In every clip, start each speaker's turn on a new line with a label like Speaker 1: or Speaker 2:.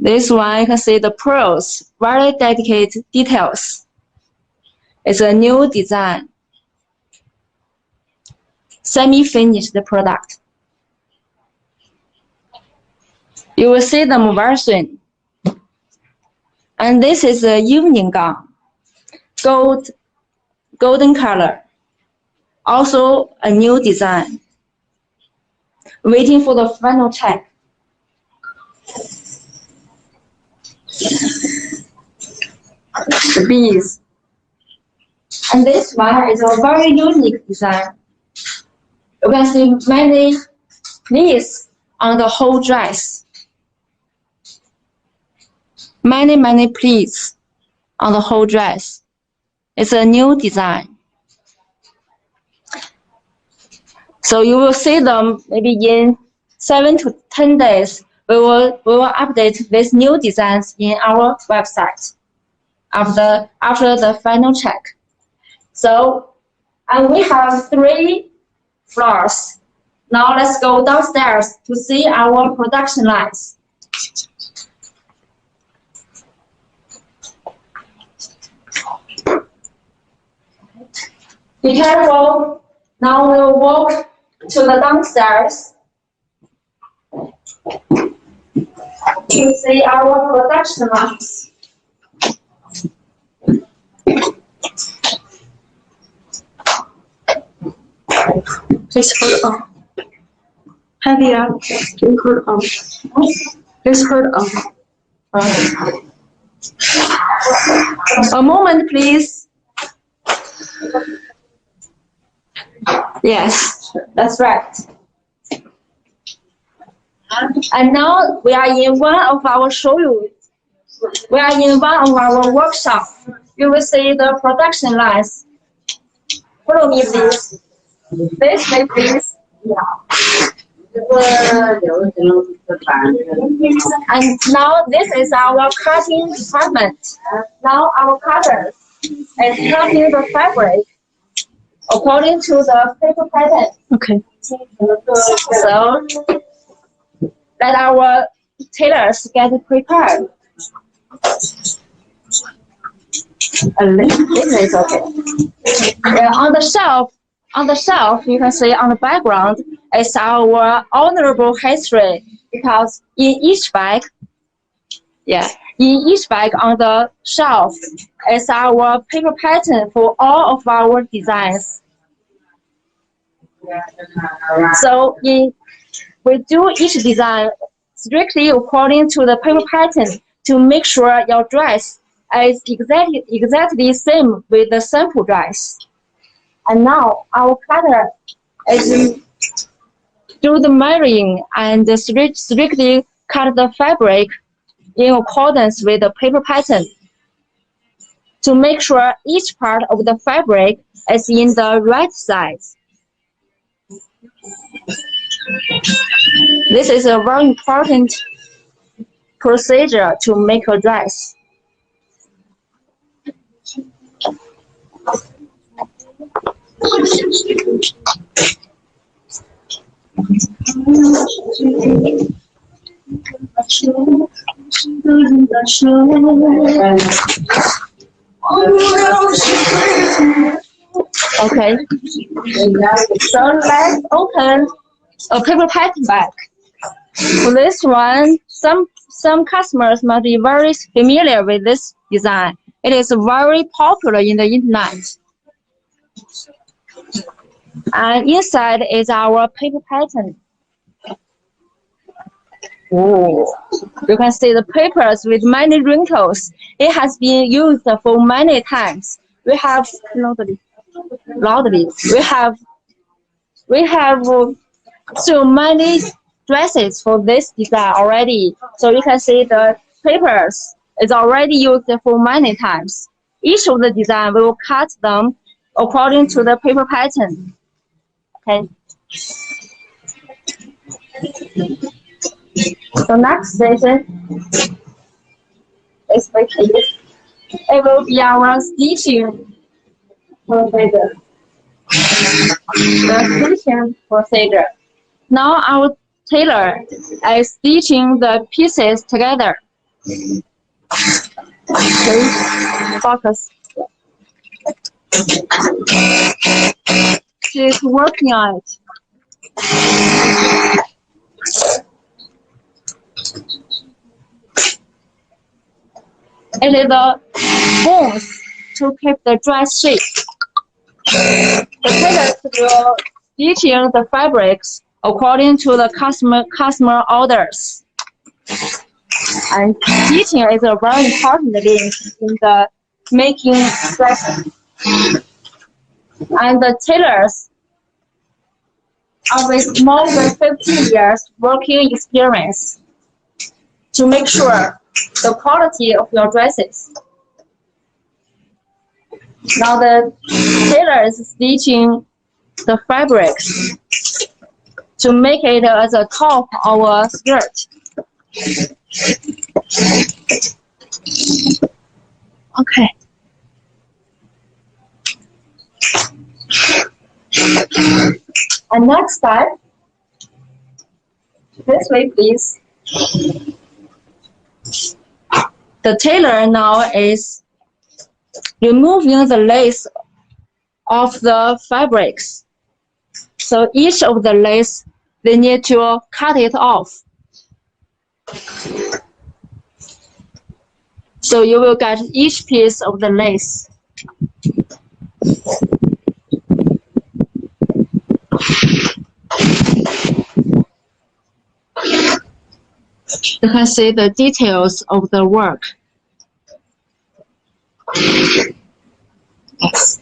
Speaker 1: This one, you can see the pearls, very delicate details. It's a new design, semi-finished product. You will see them very soon. And this is a evening gown, golden color. Also a new design. Waiting for the final check. The bees. And this one is a very unique design. You can see many bees on the whole dress. Many pleats on the whole dress. It's a new design. So you will see them maybe in 7 to 10 days. We will update these new designs in our website after the final check. So, and we have 3 floors. Now let's go downstairs to see our production lines. Be careful. Now we'll walk to the downstairs to see our production lines.
Speaker 2: Please hold on. Heavier. Please hold on. Please hold on.
Speaker 1: A moment, please. Yes, that's right. And now we are in one of our workshops. You will see the production lines. Follow me, please. This way, please. And now this is our cutting department. Now our cutter is cutting the fabric according to the paper pattern.
Speaker 2: Okay.
Speaker 1: So let our tailors get prepared. A little bit is okay. On the shelf, you can see on the background is our honorable history, because in each bag on the shelf is our paper pattern for all of our designs. So we do each design strictly according to the paper pattern to make sure your dress is exactly same with the sample dress. And now our cutter is do the measuring and strictly cut the fabric in accordance with the paper pattern to make sure each part of the fabric is in the right size. This is a very important procedure to make a dress. Okay, so let's open a paper pattern bag. For this one, some customers must be very familiar with this design. It is very popular in the internet. And inside is our paper pattern. Oh, you can see the papers with many wrinkles. It has been used for many times. We have loudly. We have so many dresses for this design already. So you can see the papers is already used for many times. Each of the design will cut them according to the paper pattern. Okay. The next station is it will be our stitching procedure. The stitching procedure. Now our tailor is stitching the pieces together Okay, focus. She's working on it. It is the bones to keep the dress shape. The tailors will stitching the fabrics according to the customer orders. And stitching is a very important link in the making dresses. And the tailors are with more than 15 years working experience to make sure the quality of your dresses. Now the tailor is stitching the fabrics to make it as a top of a skirt. Okay. And next step, this way please. The tailor now is removing the lace of the fabrics. So each of the lace, they need to cut it off. So you will get each piece of the lace. You can see the details of the work. Yes.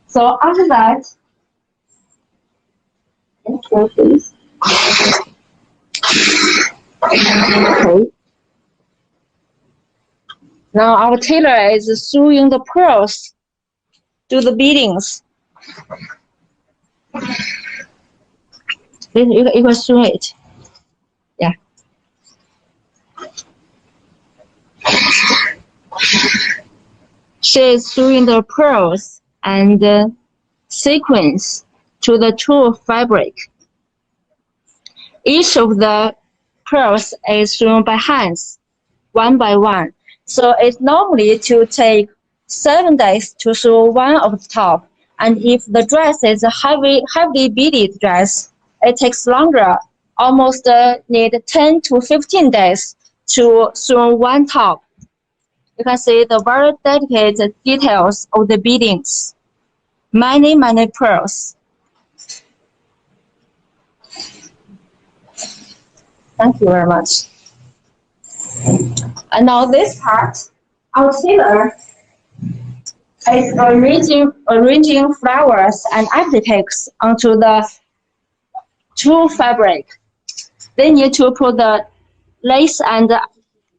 Speaker 1: So after that, please. Okay. Now our tailor is sewing the pearls to the beadings. You can sew it. Yeah. She is sewing the pearls and sequins to the true fabric. Each of the pearls is sewn by hands, one by one. So it's normally to take 7 days to sew one of the top. And if the dress is a heavily beaded dress, it takes longer, almost need 10 to 15 days to sew one top. You can see the very delicate details of the beadings. Many pearls. Thank you very much. And now this part, our tailor is arranging flowers and appliques onto the true fabric. They need to put the lace and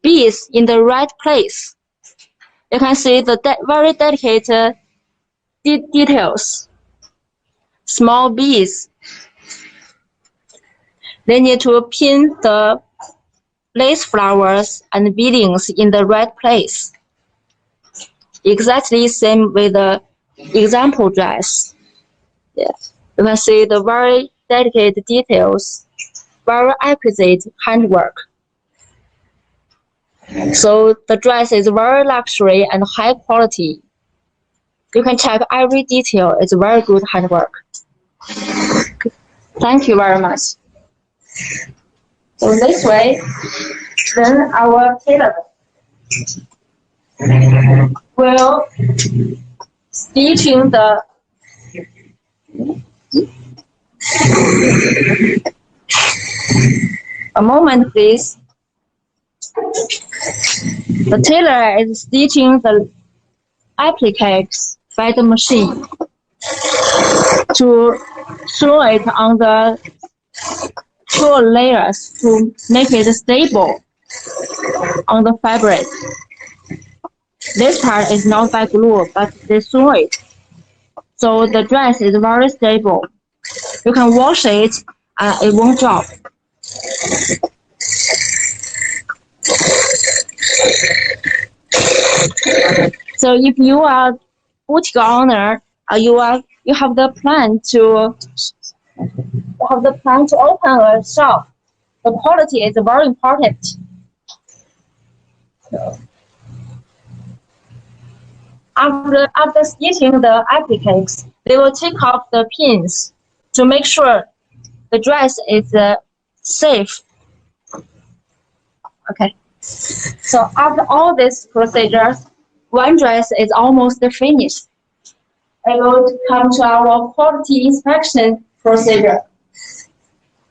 Speaker 1: beads in the right place. You can see the very delicate details. Small beads. They need to pin the lace flowers and beadings in the right place. Exactly same with the example dress. Yes. You can see the very delicate details, very exquisite handwork. So the dress is very luxury and high quality. You can check every detail. It's very good handwork. Thank you very much. So this way, then our tailor will stitching the a moment please. The tailor is stitching the appliques by the machine to sew it on the two layers to make it stable on the fabric. This part is not by glue, but they sew it. So the dress is very stable. You can wash it and it won't drop. So if you are boutique owner, you have the plan to open a shop. the quality is very important. After stitching the appliques, they will take off the pins to make sure the dress is safe. Okay. So after all these procedures, one dress is almost finished. I will come to our quality inspection procedure.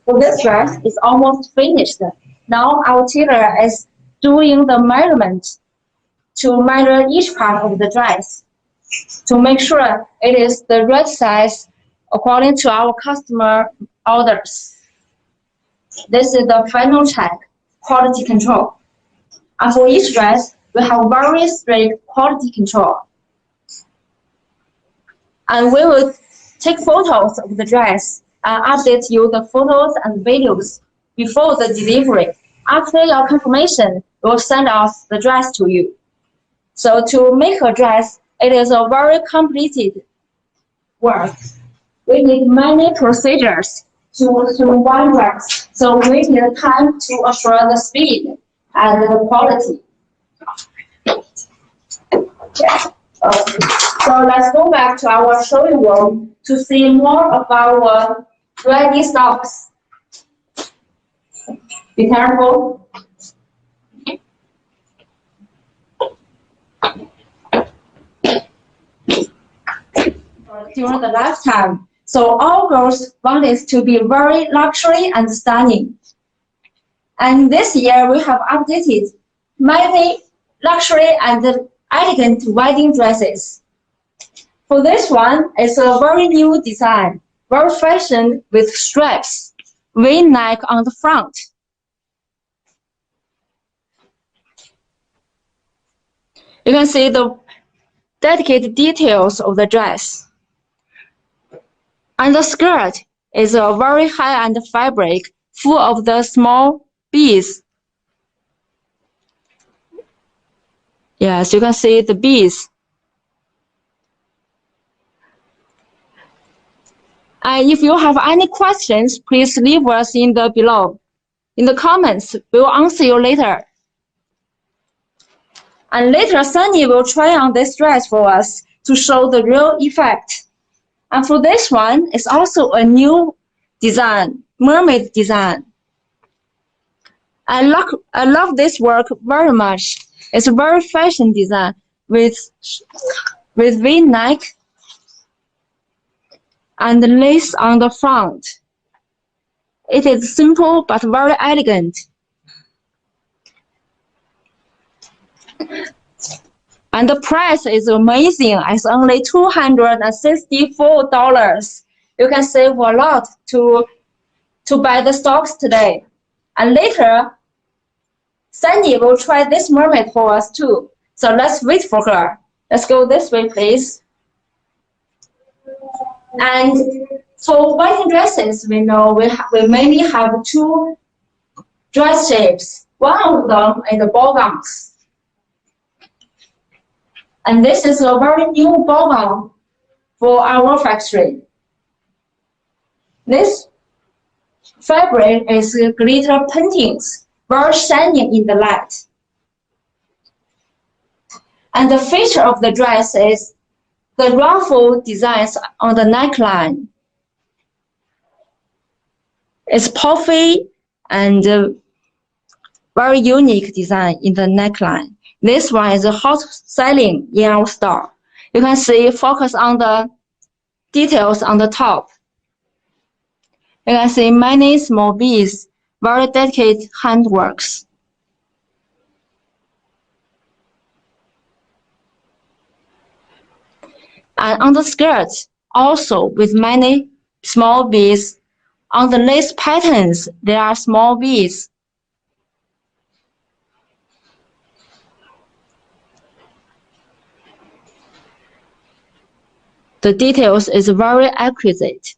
Speaker 1: So this dress is almost finished. Now our tailor is doing the measurement to measure each part of the dress to make sure it is the right size according to our customer orders. This is the final check, quality control. And for each dress, we have very strict quality control. And we will take photos of the dress and update you the photos and videos before the delivery. After your confirmation, we will send us the dress to you. So to make a dress, it is a very complicated work. We need many procedures to one dress. So we need time to assure the speed and the quality. Yeah. So let's go back to our showing room to see more of our ready stocks. Be careful. During the lifetime, so all girls want it to be very luxury and stunning. And this year we have updated many luxury and elegant wedding dresses. For this one, it's a very new design, very fashion with stripes, V-neck on the front. You can see the dedicated details of the dress. And the skirt is a very high-end fabric full of the small beads. Yes, you can see the beads. And if you have any questions, please leave us in the below. In the comments, we will answer you later. And later, Sunny will try on this dress for us to show the real effect. And for this one, it's also a new design, mermaid design. I love this work very much. It's a very fashion design with V-neck and lace on the front. It is simple but very elegant. And the price is amazing. It's only $264. You can save a lot to buy the stocks today. And later, Sandy will try this mermaid for us too. So let's wait for her. Let's go this way, please. And for wedding dresses, we know we mainly have two dress shapes. One of them is the ball gowns. And this is a very new ball gown for our factory. This fabric is glitter paintings, very shining in the light. And the feature of the dress is the ruffle designs on the neckline. It's puffy and very unique design in the neckline. This one is a hot selling in our store. You can see focus on the details on the top. You can see many small beads, very delicate handworks. And on the skirt, also with many small beads. On the lace patterns, there are small beads. The details is very accurate.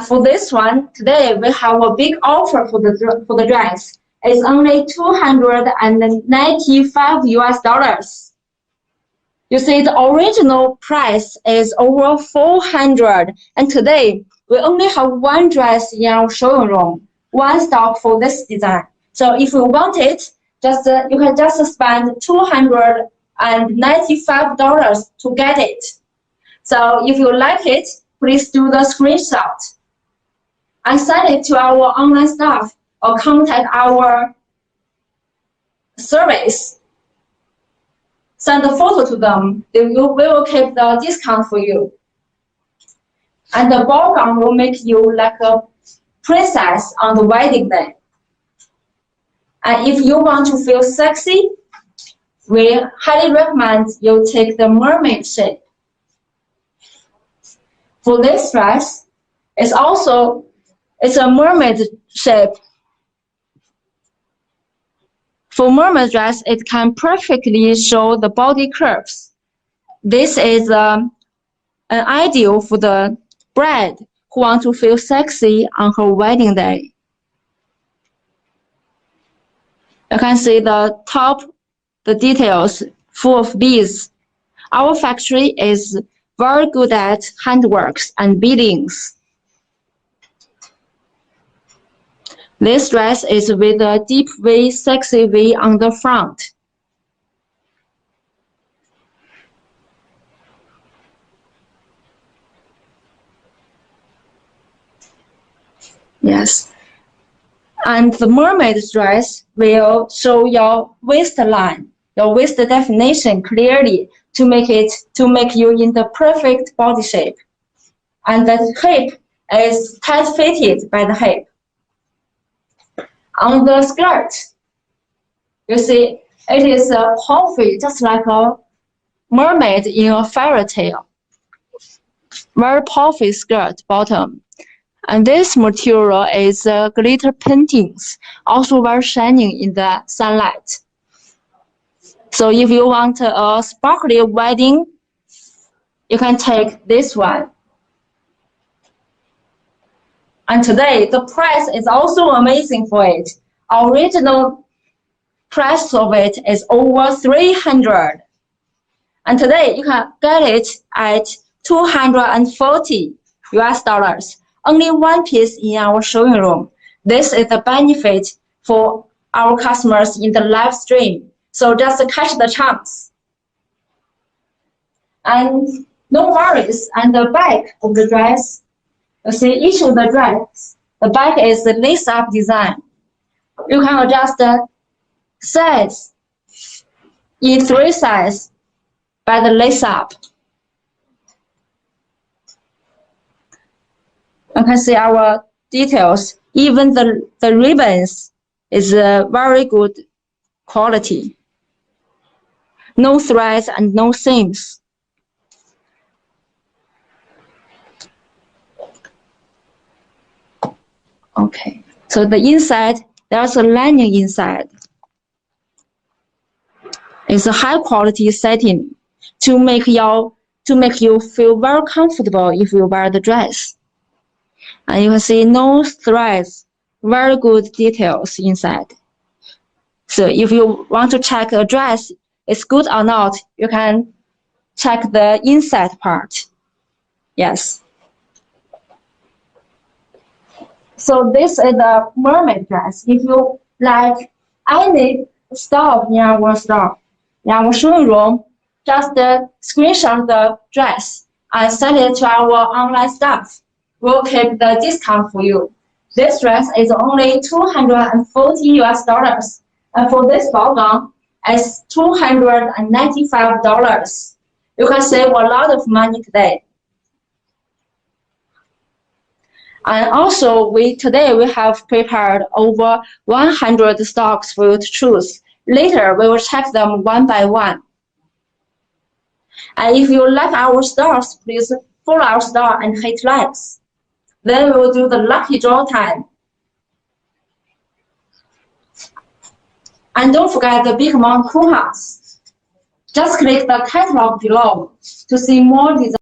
Speaker 1: For this one, today we have a big offer for the dress. It's only $295 US. You see, the original price is over 400, and today we only have one dress in our showroom room, one stock for this design. So if you want it, you can just spend $295 to get it. So if you like it, please do the screenshot and send it to our online staff or contact our service. Send a photo to them. We will keep the discount for you. And the ball gown will make you like a princess on the wedding day. And if you want to feel sexy, we highly recommend you take the mermaid shape. For this dress, it's a mermaid shape. For mermaid dress, it can perfectly show the body curves. This is an ideal for the bride who wants to feel sexy on her wedding day. You can see the top, the details full of beads. Our factory is very good at handworks and beadings. This dress is with a deep V, sexy V on the front. Yes. And the mermaid dress will show your waistline, your waist definition clearly to make you in the perfect body shape. And the hip is tight fitted by the hip. On the skirt, you see it is a puffy, just like a mermaid in a fairy tale. Very puffy skirt bottom. And this material is glitter paintings, also very shining in the sunlight. So if you want a sparkly wedding, you can take this one. And today, the price is also amazing for it. Original price of it is over $300. And today, you can get it at $240. Only one piece in our showing room. This is the benefit for our customers in the live stream. So just catch the chance. And no worries, and the back of the dress, you see each of the dress, the back is the lace-up design. You can adjust the size in 3 sizes by the lace-up. You can see our details. Even the ribbons is very good quality. No threads and no seams. Okay, so the inside, there's a lining inside. It's a high quality setting to make you feel very comfortable if you wear the dress. And you can see no threads, very good details inside. So if you want to check a dress is good or not, you can check the inside part. Yes. So this is the mermaid dress. If you like any style in our store, in our showroom room, just screenshot the dress and send it to our online staff. We'll keep the discount for you. This dress is only $240. And for this ball gown, it's $295. You can save a lot of money today. And also, today we have prepared over 100 stocks for you to choose. Later, we will check them one by one. And if you like our stores, please follow our store and hit likes. Then we will do the lucky draw time. And don't forget the big amount coupons. Just click the catalog below to see more designs.